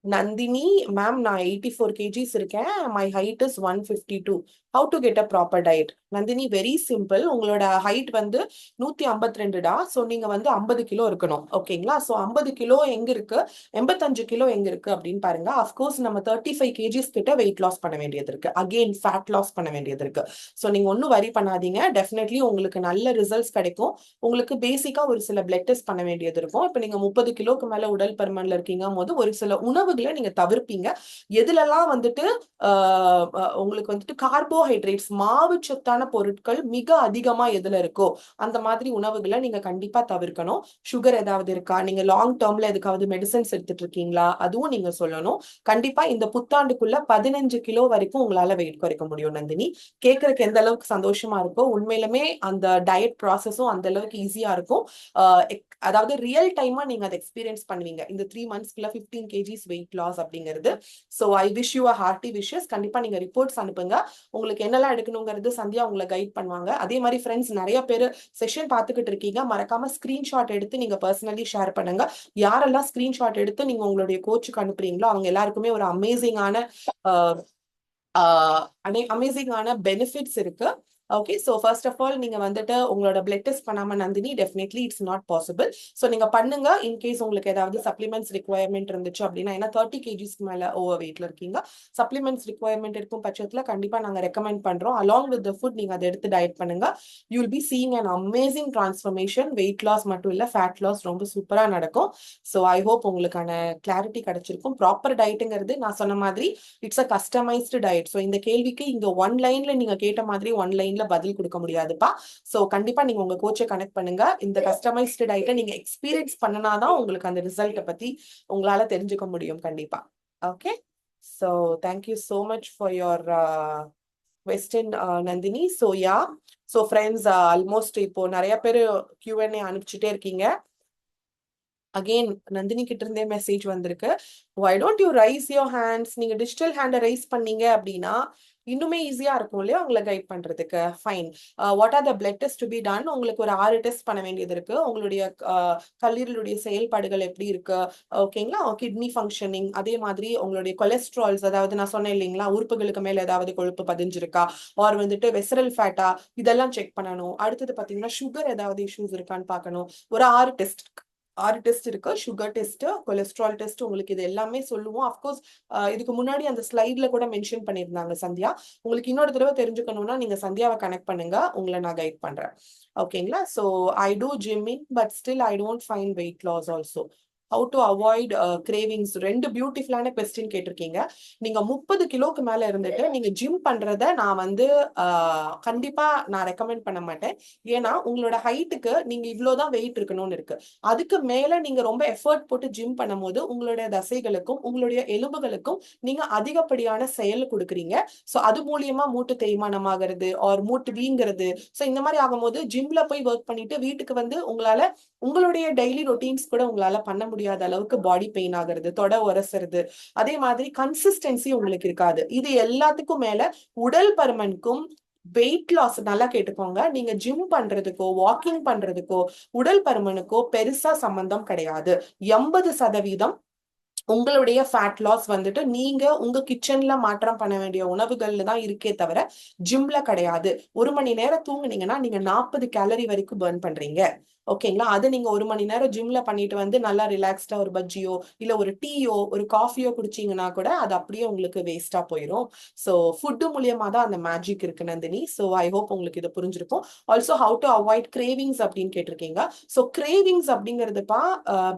நந்தினி மேம், நான் 84 kgs இருக்கேன். My height is 152. How to get a proper diet? Nandini, very simple. உங்களோட ஹைட் வந்து 152டா. ஸோ நீங்க வந்து 50 கிலோ இருக்கணும். ஓகேங்களா? ஸோ 50 கிலோ எங்க இருக்கு, 85 கிலோ எங்க இருக்கு அப்படின்னு பாருங்க. அஃப்கோர்ஸ் நம்ம 35 kgs கிட்ட வெயிட் லாஸ் பண்ண வேண்டியது இருக்கு. அகெயின் ஃபேட் லாஸ் பண்ண வேண்டியது இருக்கு. ஸோ நீங்க ஒன்றும் வரி பண்ணாதீங்க. டெஃபினெட்லி உங்களுக்கு நல்ல ரிசல்ட்ஸ் கிடைக்கும். உங்களுக்கு பேசிக்கா ஒரு சில பிளட் டெஸ்ட் பண்ண வேண்டியது இருக்கும். இப்போ நீங்க 30 கிலோக்கு மேல உடல் பருமன்ல இருக்கீங்க போது ஒரு சில உணவுகளை நீங்க தவிர்ப்பீங்க. எதுலெல்லாம் வந்துட்டு உங்களுக்கு வந்துட்டு கார்போஹைட்ரேட்ஸ், மாவு சத்தான பொருட்கள் மிக அதிகமா எதுல இருக்கோ அந்த மாதிரி உணவுகளை நீங்க கண்டிப்பா தவிர்க்கணும். சுகர் ஏதாவது இருக்கா, நீங்க லாங் டேர்ம்ல எதுக்காவது மெடிசன்ஸ் எடுத்துட்டு இருக்கீங்களா, அதுவும் நீங்க சொல்லணும். கண்டிப்பா இந்த புத்தாண்டுக்குள்ள 15 கிலோ வரைக்கும் உங்களால வெயிட் குறைக்க முடியும். நந்தினி, கேட்கறதுக்கு எந்த அளவுக்கு சந்தோஷமா இருக்கோ, உண்மையிலுமே அந்த டயட் ப்ராசஸும் அந்த அளவுக்கு ஈஸியா இருக்கும். அதாவது ரியல் டைமா நீங்க அதை எக்ஸ்பீரியன்ஸ் பண்ணுவீங்க இந்த 3 monthsக்குள்ள 15 kgs வெயிட் லாஸ் அப்படிங்கிறது. So I wish you a hearty wishes. கண்டிப்பா நீங்க ரிப்போர்ட்ஸ் அனுப்புங்க. உங்களுக்கு என்னெல்லாம் எடுக்கணுங்கிறது சந்தியா உங்களை கைட் பண்ணுவாங்க. அதே மாதிரி ஃப்ரெண்ட்ஸ் நிறைய பேர் செஷன் பார்த்துக்கிட்டு இருக்கீங்க. மறக்காம ஸ்கிரீன்ஷாட் எடுத்து நீங்க பர்சனலி ஷேர் பண்ணுங்க. யாரெல்லாம் ஸ்கிரீன்ஷாட் எடுத்து நீங்க உங்களுடைய கோச்சுக்கு அனுப்புறீங்களோ அவங்க எல்லாருக்குமே ஒரு அமேசிங்கான பெனிஃபிட்ஸ் இருக்கு. Okay, so first of all நீங்க வந்துட்டு உங்களோட பிளட் டெஸ்ட் பண்ணாம Nandini, definitely it's not possible. So நீங்க பண்ணுங்க. இன்கேஸ் உங்களுக்கு ஏதாவது சப்ளிமெண்ட்ஸ் ரிக்வயர்மெண்ட் இருந்துச்சு அப்படின்னா, ஏன்னா 30 kgs மேல ஓவர் வெயிட்ல இருக்கீங்க, சப்ளிமெண்ட்ஸ் ரிக்வயர்மெண்ட் இருக்கும் பட்சத்துல கண்டிப்பா நாங்க ரெக்கமெண்ட் பண்றோம். அலாங் வித் த ஃபுட் நீங்க அதை எடுத்து டயட் பண்ணுங்க. You will be seeing an amazing transformation. Weight loss மட்டும் இல்ல, ஃபேட் லாஸ் ரொம்ப சூப்பரா நடக்கும். ஸோ ஐ ஹோப் உங்களுக்கான கிளாரிட்டி கிடைச்சிருக்கும். ப்ராப்பர் டயட்டுங்கிறது நான் சொன்ன மாதிரி it's a customised diet. So இந்த கேள்விக்கு இங்க ஒன் லைன்ல நீங்க கேட்ட மாதிரி ஒன் லைன்ல பதில் கொடுக்க முடியாதுப்பா. சோ கண்டிப்பா நீங்க உங்க கோச்சை கனெக்ட் பண்ணுங்க. இந்த கஸ்டமைஸ்டு டயட்டை நீங்க எக்ஸ்பீரியன்ஸ் பண்ணனாதான் உங்களுக்கு அந்த ரிசல்ட்டை பத்தி உங்களால தெரிஞ்சுக்க முடியும் கண்டிப்பா. Okay, so thank you so much for your question Nandini. So yeah, so friends, almost இப்போ நிறைய பேர் Q&A அனுப்பிச்சுட்டே இருக்கீங்க. அகெயின் நந்தினி கிட்ட இருந்தே மெசேஜ் வந்திருக்கு. why don't you raise your hands? நீங்க டிஜிட்டல் ஹேண்டை ரைஸ் பண்ணீங்க அப்படின்னா இன்னுமே ஈஸியா இருக்கும் இல்லையா உங்களை கைட் பண்றதுக்கு. Fine. What are the blood test to be done? உங்களுக்கு ஒரு 6 டெஸ்ட் பண்ண வேண்டியது இருக்கு. உங்களுடைய கல்லீரலுடைய செயல்பாடுகள் எப்படி இருக்கு, ஓகேங்களா, கிட்னி ஃபங்க்ஷனிங், அதே மாதிரி உங்களுடைய கொலஸ்ட்ரால்ஸ், அதாவது நான் சொன்னேன் இல்லைங்களா, உறுப்புகளுக்கு மேல ஏதாவது கொழுப்பு பதிஞ்சிருக்கா, ஆர் வந்துட்டு வெசரல் ஃபேட்டா, இதெல்லாம் செக் பண்ணணும். அடுத்தது பாத்தீங்கன்னா சுகர் ஏதாவது இஷ்யூஸ் இருக்கான்னு பார்க்கணும். ஒரு 6 டெஸ்ட் இருக்கு. சுகர் டெஸ்ட், கொலஸ்ட்ரால் டெஸ்ட், உங்களுக்கு இது எல்லாமே சொல்லுவோம். அஃப்கோர்ஸ் இதுக்கு முன்னாடி அந்த ஸ்லைட்ல கூட மென்ஷன் பண்ணியிருந்தாங்க சந்தியா. உங்களுக்கு இன்னொரு தடவை தெரிஞ்சுக்கணும்னா நீங்க சந்தியாவை கனெக்ட் பண்ணுங்க, உங்களை நான் கைட் பண்றேன். ஓகேங்களா? So I do gymming but still I don't find weight loss also. How to avoid cravings? 2 பியூட்டிஃபுல்லான கொஸ்டின் கேட்டிருக்கீங்க. நீங்க 30 கிலோக்கு மேல இருந்துட்டு நீங்க ஜிம் பண்றத நான் வந்து கண்டிப்பா நான் ரெக்கமெண்ட் பண்ண மாட்டேன். ஏன்னா உங்களோட ஹைட்டுக்கு நீங்க இவ்வளவுதான் வெயிட் இருக்கணும்னு இருக்கு. அதுக்கு மேல நீங்க ரொம்ப எஃபர்ட் போட்டு ஜிம் பண்ணும் போது உங்களுடைய தசைகளுக்கும் உங்களுடைய எலும்புகளுக்கும் நீங்க அதிகப்படியான செயல் கொடுக்குறீங்க. ஸோ அது மூலியமா மூட்டு தேய்மானம் ஆகிறது, ஆர் மூட்டு வீங்கிறது. ஸோ இந்த மாதிரி ஆகும்போது ஜிம்ல போய் ஒர்க் பண்ணிட்டு வீட்டுக்கு வந்து உங்களால உங்களுடைய டெய்லி ரொட்டீன்ஸ் கூட உங்களால பண்ண முடியாத அளவுக்கு பாடி பெயின் ஆகுறது, தொடை உரசுறது, அதே மாதிரி கன்சிஸ்டன்சி உங்களுக்கு இருக்காது. இது எல்லாத்துக்கும் மேல உடல் பருமனுக்கும் வெயிட் லாஸ், நல்லா கேட்டுக்கோங்க, நீங்க ஜிம் பண்றதுக்கோ வாக்கிங் பண்றதுக்கோ உடல் பருமனுக்கோ பெருசா சம்பந்தம் கிடையாது. 80% உங்களுடைய ஃபேட் லாஸ் வந்துட்டு நீங்க உங்க கிச்சன்ல மாற்றம் பண்ண வேண்டிய உணவுகள்ல தான் இருக்கே தவிர ஜிம்ல கிடையாது. 1 மணி நேரம் தூங்குனீங்கன்னா நீங்க 40 கேலரி வரைக்கும் பர்ன் பண்றீங்க. ஓகேங்களா? அது நீங்க 1 மணி நேரம் ஜிம்ல பண்ணிட்டு வந்து நல்லா ரிலாக்ஸ்டா ஒரு பஜ்ஜியோ இல்ல ஒரு டீயோ ஒரு காஃபியோ குடிச்சீங்கன்னா கூட அது அப்படியே உங்களுக்கு வேஸ்டா போயிடும். ஸோ ஃபுட்டு மூலியமா தான் அந்த மேஜிக் இருக்கு நந்தினி. ஸோ ஐ ஹோப் உங்களுக்கு இது புரிஞ்சிருக்கும். Also how to avoid cravings அப்படின்னு கேட்டிருக்கீங்க. ஸோ கிரேவிங்ஸ் அப்படிங்கிறதுப்பா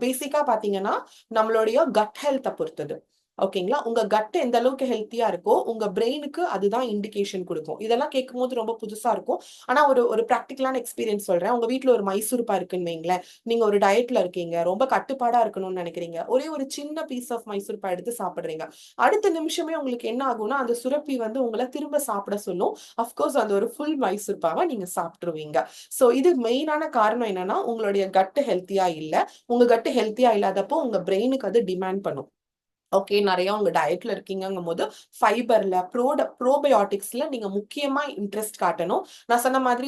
பேசிக்கா பாத்தீங்கன்னா நம்மளுடைய கட் ஹெல்த்தை பொறுத்தது. ஓகேங்களா? உங்க கட் எந்த அளவுக்கு ஹெல்த்தியா இருக்கோ உங்க பிரெயினுக்கு அதுதான் இண்டிகேஷன் கொடுக்கும். இதெல்லாம் கேட்கும்போது ரொம்ப புதுசா இருக்கும். ஆனா ஒரு ப்ராக்டிக்கலான எக்ஸ்பீரியன்ஸ் சொல்றேன். உங்க வீட்ல ஒரு மைசூர் பா இருக்குன்னு வைங்களேன். நீங்க ஒரு டயட்ல இருக்கீங்க, ரொம்ப கட்டுப்பாடா இருக்கணும்னு நினைக்கிறீங்க. ஒரே ஒரு சின்ன பீஸ் ஆஃப் மைசூர் பா எடுத்து சாப்பிடுறீங்க. அடுத்த நிமிஷமே உங்களுக்கு என்ன ஆகும்னா அந்த சுரப்பி வந்து உங்களை திரும்ப சாப்பிட சொல்லும். அஃப்கோர்ஸ் அந்த ஒரு ஃபுல் மைசூர் பாவை நீங்க சாப்பிட்டுருவீங்க. சோ இது மெயினான காரணம் என்னன்னா உங்களுடைய கட் ஹெல்த்தியா இல்ல. உங்க கட் ஹெல்த்தியா இல்லாதப்போ உங்க பிரெயினுக்கு அது டிமாண்ட் பண்ணும். ஓகே, நிறைய உங்க டயட்ல இருக்கீங்கும் போது ஃபைபர்ல ப்ரோபயோட்டிக்ஸ்ல நீங்க முக்கியமா இன்ட்ரெஸ்ட் காட்டணும். நான் சொன்ன மாதிரி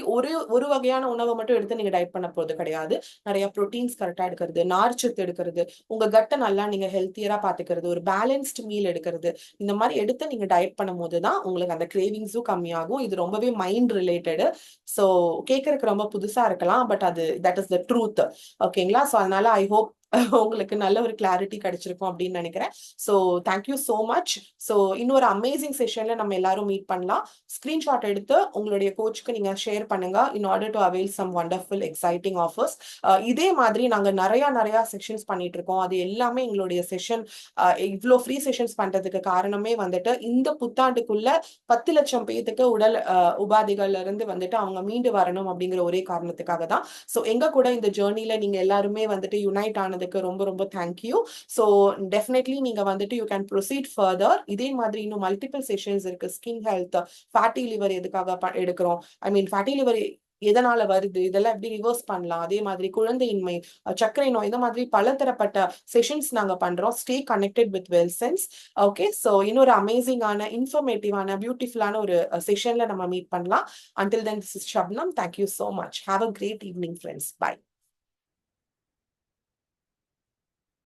ஒரு வகையான உணவை மட்டும் எடுத்து நீங்க டயட் பண்ண போறது கிடையாது. நிறைய ப்ரோட்டீன்ஸ் கரெக்டா எடுக்கிறது, நார்ச்சத்து எடுக்கிறது, உங்க கட்டை நல்லா நீங்க ஹெல்த்தியரா பாத்துக்கிறது, ஒரு பேலன்ஸ்ட் மீல் எடுக்கிறது, இந்த மாதிரி எடுத்து நீங்க டயட் பண்ணும் போதுதான் உங்களுக்கு அந்த கிரேவிங்ஸும் கம்மியாகும். இது ரொம்பவே மைண்ட் ரிலேட்டடு. ஸோ கேட்கறதுக்கு ரொம்ப புதுசா இருக்கலாம், பட் அது தட் இஸ் த ட்ரூத். ஓகேங்களா? ஸோ அதனால ஐ ஹோப் உங்களுக்கு நல்ல ஒரு கிளாரிட்டி கிடைச்சிருக்கும் அப்படின்னு நினைக்கிறேன். So thank you so much. So இன்னொரு அமேசிங் செஷன்ல நம்ம எல்லாரும் மீட் பண்ணலாம். ஸ்கிரீன்ஷாட் எடுத்து உங்களுடைய கோச்சுக்கு நீங்க ஷேர் பண்ணுங்க in order to avail some wonderful exciting offers. இதே மாதிரி நாங்க நிறைய செஷன்ஸ் பண்ணிட்டு இருக்கோம். அது எல்லாமே எங்களுடைய செஷன் இவ்வளோ ஃப்ரீ செஷன்ஸ் பண்றதுக்கு காரணமே வந்துட்டு இந்த புத்தாண்டுக்குள்ள 10 லட்சம் பேத்துக்கு உடல் உபாதைகள்ல இருந்து வந்துட்டு அவங்க மீண்டு வரணும் அப்படிங்கிற ஒரே காரணத்துக்காக தான். ஸோ எங்க கூட இந்த ஜேர்னில நீங்க எல்லாருமே வந்துட்டு யுனைட் ஆனதுக்கு ரொம்ப ரொம்ப தேங்க்யூ. ஸோ டெஃபினெட்லி நீங்க வந்துட்டு யூ கேன் ப்ரொசீட் ஃபர்தர். இதே மாதிரி இன்னும் மல்டிபிள் செஷன்ஸ் இருக்கு. ஸ்கின் ஹெல்த், ஃபேட்டி லிவர் எதுக்காக எடுக்கிறோம், ஐ மீன் ஃபேட்டி லிவர் எதனால வருது, இதெல்லாம் எப்படி ரிவர்ஸ் பண்ணலாம், அதே மாதிரி குழந்தையின்மை, சர்க்கரை நோய், இந்த மாதிரி பலதரப்பட்ட செஷன்ஸ் நாங்க பண்றோம். Stay connected with Wellsense. Okay, so இன்னொரு அமேசிங்கான இன்ஃபர்மேட்டிவான பியூட்டிஃபுல்லான ஒரு செஷன்ல நம்ம மீட் பண்ணலாம். Until then, this is Shabnam. Thank you so much. Have a great evening, friends. Bye.